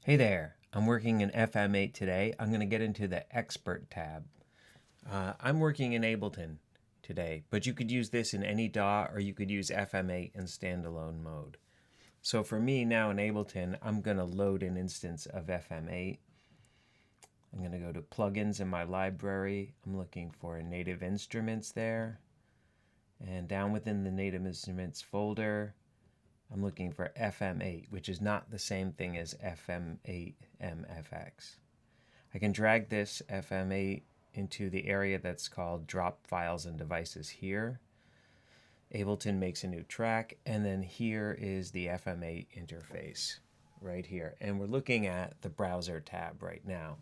Hey there, I'm working in FM8 today. I'm going to get into the Expert tab. I'm working in Ableton today, but you could use this in any DAW or you could use FM8 in standalone mode. So for me now in Ableton, I'm going to load an instance of FM8. I'm going to go to plugins in my library. I'm looking for native instruments there. And down within the native instruments folder, I'm looking for FM8, which is not the same thing as FM8 MFX. I can drag this FM8 into the area that's called Drop Files and Devices here. Ableton makes a new track, and then here is the FM8 interface right here. And we're looking at the Browser tab right now.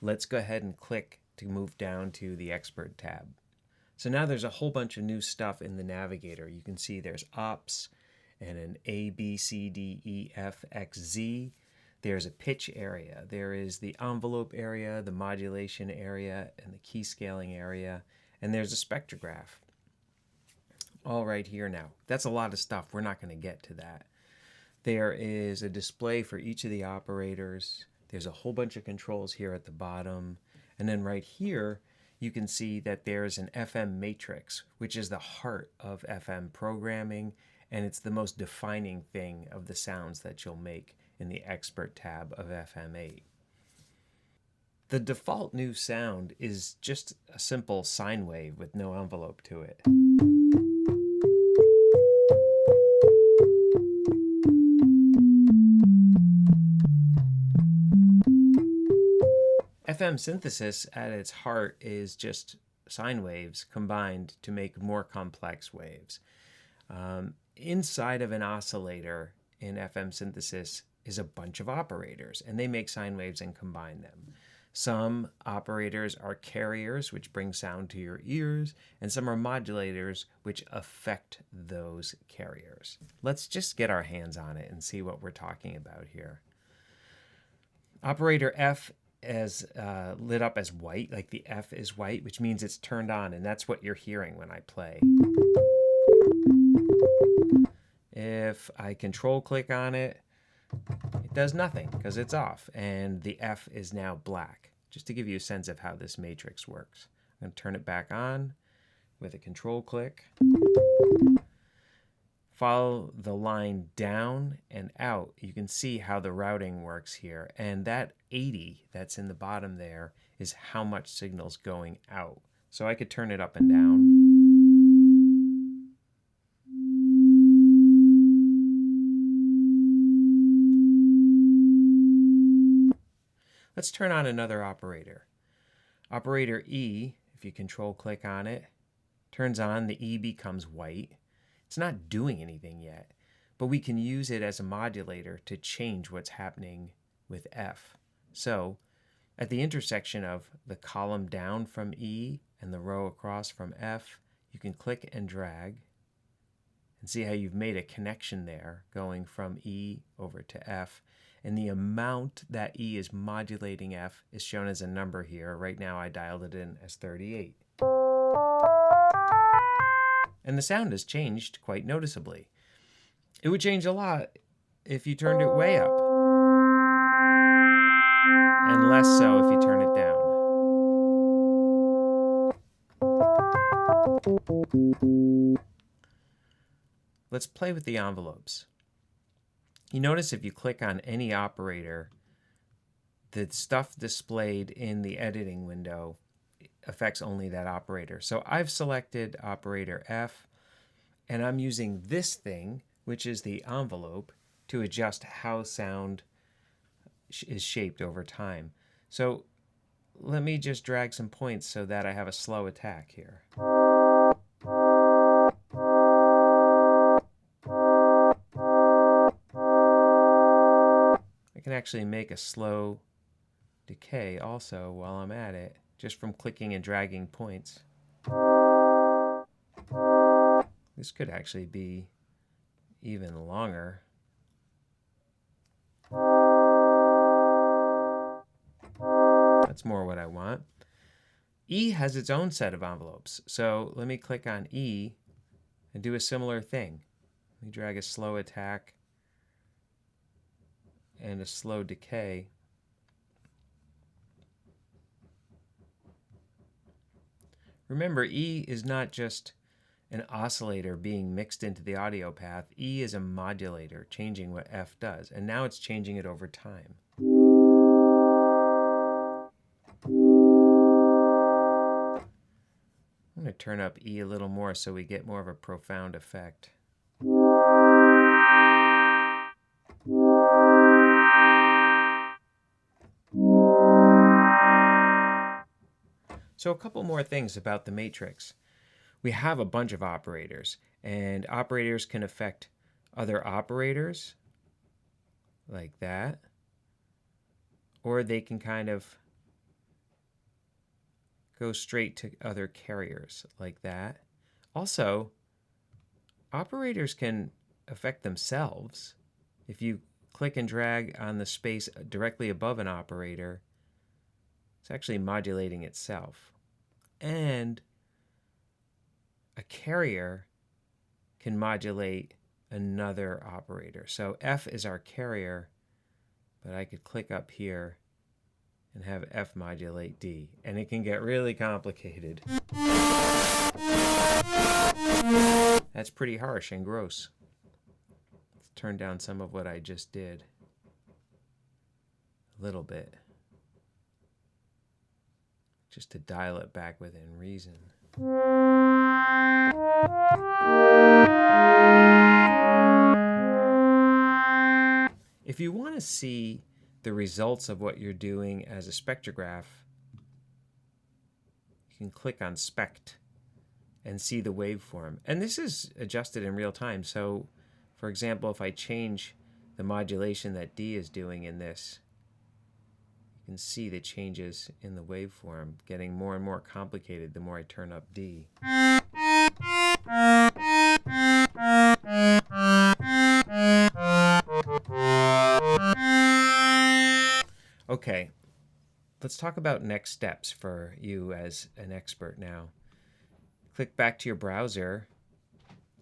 Let's go ahead and click to move down to the Expert tab. So now there's a whole bunch of new stuff in the navigator. You can see there's ops, and an A, B, C, D, E, F, X, Z. There's a pitch area. There is the envelope area, the modulation area, and the key scaling area. And there's a spectrograph. All right here now. That's a lot of stuff. We're not going to get to that. There is a display for each of the operators. There's a whole bunch of controls here at the bottom. And then right here, you can see that there's an FM matrix, which is the heart of FM programming. And it's the most defining thing of the sounds that you'll make in the Expert tab of FM8. The default new sound is just a simple sine wave with no envelope to it. FM synthesis at its heart is just sine waves combined to make more complex waves. Inside of an oscillator in FM synthesis is a bunch of operators, and they make sine waves and combine them. Some operators are carriers, which bring sound to your ears, and some are modulators, which affect those carriers. Let's just get our hands on it and see what we're talking about here. Operator F is lit up as white, like the F is white, which means it's turned on, and that's what you're hearing when I play. If I control click on it, it does nothing because it's off, and the F is now black, just to give you a sense of how this matrix works. I'm going to turn it back on with a control click. Follow the line down and out. You can see how the routing works here, and that 80 that's in the bottom there is how much signal's going out. So I could turn it up and down. Let's turn on another operator. Operator E, if you control click on it, turns on, the E becomes white. It's not doing anything yet, but we can use it as a modulator to change what's happening with F. So at the intersection of the column down from E and the row across from F, you can click and drag and see how you've made a connection there going from E over to F. And the amount that E is modulating F is shown as a number here. Right now I dialed it in as 38. And the sound has changed quite noticeably. It would change a lot if you turned it way up, and less so if you turn it down. Let's play with the envelopes. You notice if you click on any operator, the stuff displayed in the editing window affects only that operator. So I've selected operator F, and I'm using this thing, which is the envelope, to adjust how sound is shaped over time. So let me just drag some points so that I have a slow attack here. I can actually make a slow decay also while I'm at it, just from clicking and dragging points. This could actually be even longer. That's more what I want. E has its own set of envelopes. So let me click on E and do a similar thing. Let me drag a slow attack and a slow decay. Remember, E is not just an oscillator being mixed into the audio path. E is a modulator, changing what F does, and now it's changing it over time. I'm going to turn up E a little more so we get more of a profound effect. So a couple more things about the matrix. We have a bunch of operators, and operators can affect other operators, like that, or they can kind of go straight to other carriers, like that. Also, operators can affect themselves. If you click and drag on the space directly above an operator, it's actually modulating itself. And a carrier can modulate another operator. So F is our carrier, but I could click up here and have F modulate D, and it can get really complicated. That's pretty harsh and gross. Let's turn down some of what I just did a little bit, just to dial it back within reason. If you want to see the results of what you're doing as a spectrograph, you can click on Spect and see the waveform. And this is adjusted in real time. So, for example, if I change the modulation that D is doing in this, you can see the changes in the waveform getting more and more complicated the more I turn up D. Okay, let's talk about next steps for you as an expert now. Click back to your browser,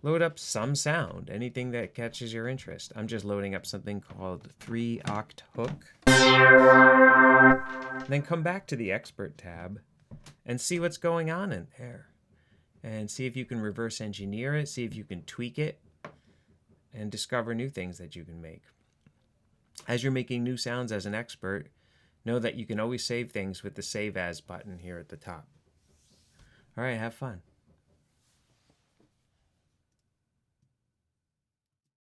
load up some sound, anything that catches your interest. I'm just loading up something called 3-oct hook. Then come back to the Expert tab and see what's going on in there. And see if you can reverse engineer it, see if you can tweak it, and discover new things that you can make. As you're making new sounds as an expert, know that you can always save things with the Save As button here at the top. All right, have fun.